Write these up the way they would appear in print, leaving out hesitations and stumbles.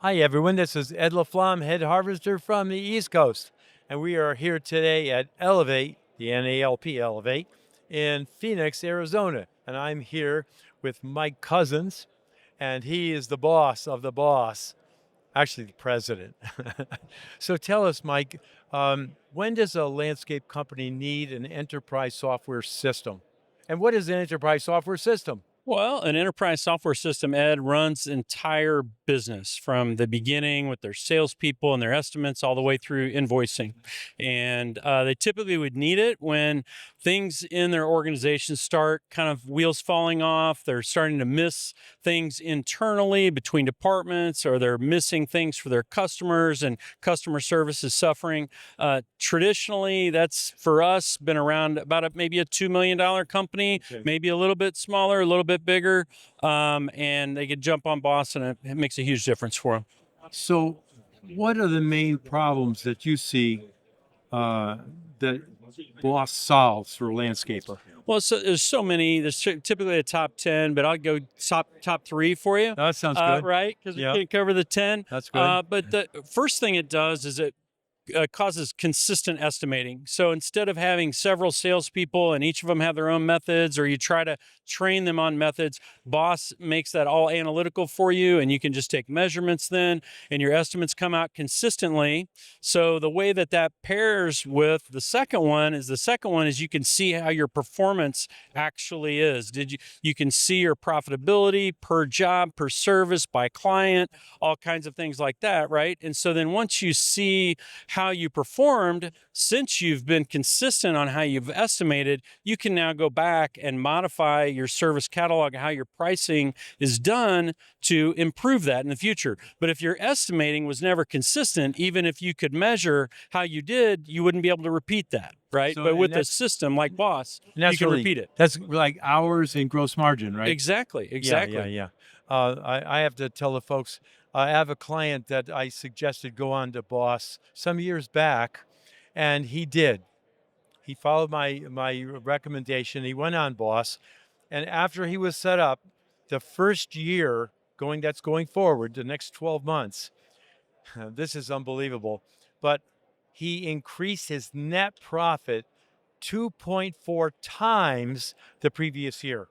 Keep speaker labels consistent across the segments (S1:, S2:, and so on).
S1: Hi, everyone. This is Ed LaFlamme, head harvester from the East Coast. And we are here today at Elevate, the NALP Elevate, in Phoenix, Arizona. And I'm here with Mike Cousins, and he is the boss of the boss, actually the president. So tell us, Mike, when does a landscape company need an enterprise software system? And what is an enterprise software system?
S2: Well, an enterprise software system, Ed, runs the entire business from the beginning with their salespeople and their estimates all the way through invoicing. And they typically would need it when things in their organization start kind of wheels falling off. They're starting to miss things internally between departments, or they're missing things for their customers and customer service is suffering. Traditionally, that's for us been around about maybe a $2 million company,
S1: Okay.
S2: maybe a little bit smaller, a little bit bigger, and they could jump on Boss, and it makes a huge difference for them.
S1: So, what are the main problems that you see that Boss solves for a landscaper?
S2: Well, there's so many. There's typically a top 10, but I'll go top three for you.
S1: That sounds good.
S2: Right? Because we
S1: Yeah,
S2: can't cover the 10.
S1: that's good.
S2: But the first thing it does is it causes consistent estimating. So instead of having several salespeople and each of them have their own methods, or you try to train them on methods, Boss makes that all analytical for you, and you can just take measurements then, and your estimates come out consistently. So the way that pairs with the second one is you can see how your performance actually is. You can see your profitability per job, per service, by client, all kinds of things like that, right? And so then once you see how you performed, since you've been consistent on how you've estimated, you can now go back and modify your service catalog, how your pricing is done, to improve that in the future. But if your estimating was never consistent, even if you could measure how you did, you wouldn't be able to repeat that, right?
S1: So,
S2: but
S1: and
S2: with a
S1: that's
S2: system like Boss,
S1: and
S2: you
S1: that's
S2: can
S1: really
S2: repeat it.
S1: that's like hours and gross margin, right?
S2: Exactly.
S1: Yeah. I have to tell the folks, I have a client that I suggested go on to Boss some years back, and he did. He followed my recommendation. He went on Boss, and after he was set up, the first year going forward, the next 12 months, this is unbelievable, but he increased his net profit 2.4 times the previous year.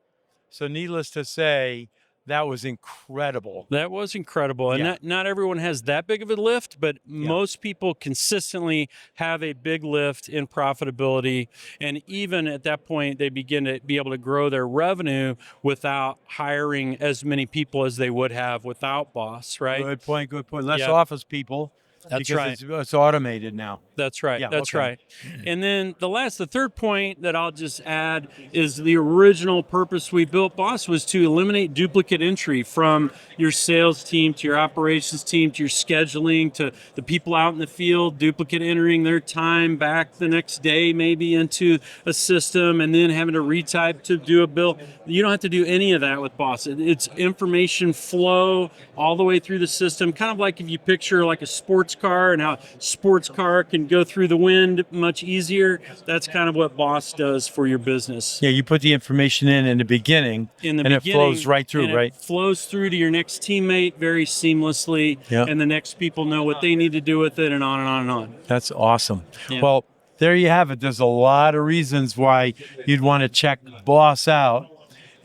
S1: So needless to say, that was incredible.
S2: That was incredible. And
S1: Yeah,
S2: not everyone has that big of a lift, but
S1: yeah.
S2: most people consistently have a big lift in profitability. And even at that point, they begin to be able to grow their revenue without hiring as many people as they would have without Boss, right?
S1: Good point. Good point. Less
S2: Yeah,
S1: office people
S2: that's
S1: because
S2: right.
S1: it's automated now.
S2: That's right.
S1: Yeah.
S2: That's
S1: Okay.
S2: right. And then the third point that I'll just add is the original purpose we built Boss was to eliminate duplicate entry from your sales team to your operations team to your scheduling to the people out in the field, duplicate entering their time back the next day, maybe into a system, and then having to retype to do a bill. You don't have to do any of that with Boss. It's information flow all the way through the system, kind of like if you picture like a sports car and how sports car can go through the wind much easier. That's kind of what Boss does for your business.
S1: Yeah, you put the information in the beginning,
S2: In the
S1: and it
S2: beginning,
S1: flows right through,
S2: and
S1: right?
S2: it flows through to your next teammate very seamlessly,
S1: Yeah.
S2: and the next people know what they need to do with it, and on and on and on.
S1: That's awesome.
S2: Yeah.
S1: Well, there you have it. There's a lot of reasons why you'd want to check Boss out.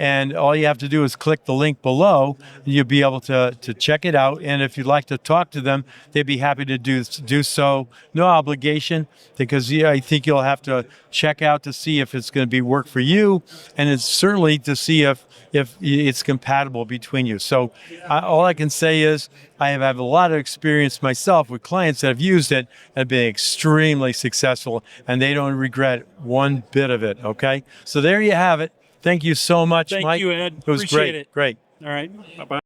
S1: And all you have to do is click the link below, and you'll be able to check it out. And if you'd like to talk to them, they'd be happy to do so. No obligation, because I think you'll have to check out to see if it's going to be work for you, and it's certainly to see if it's compatible between you. So all I can say is I have had a lot of experience myself with clients that have used it and been extremely successful, and they don't regret one bit of it. Okay, so there you have it. Thank you so much,
S2: Thank
S1: Mike.
S2: you, Ed.
S1: It was
S2: Appreciate
S1: great.
S2: it.
S1: Great.
S2: All right. Bye-bye.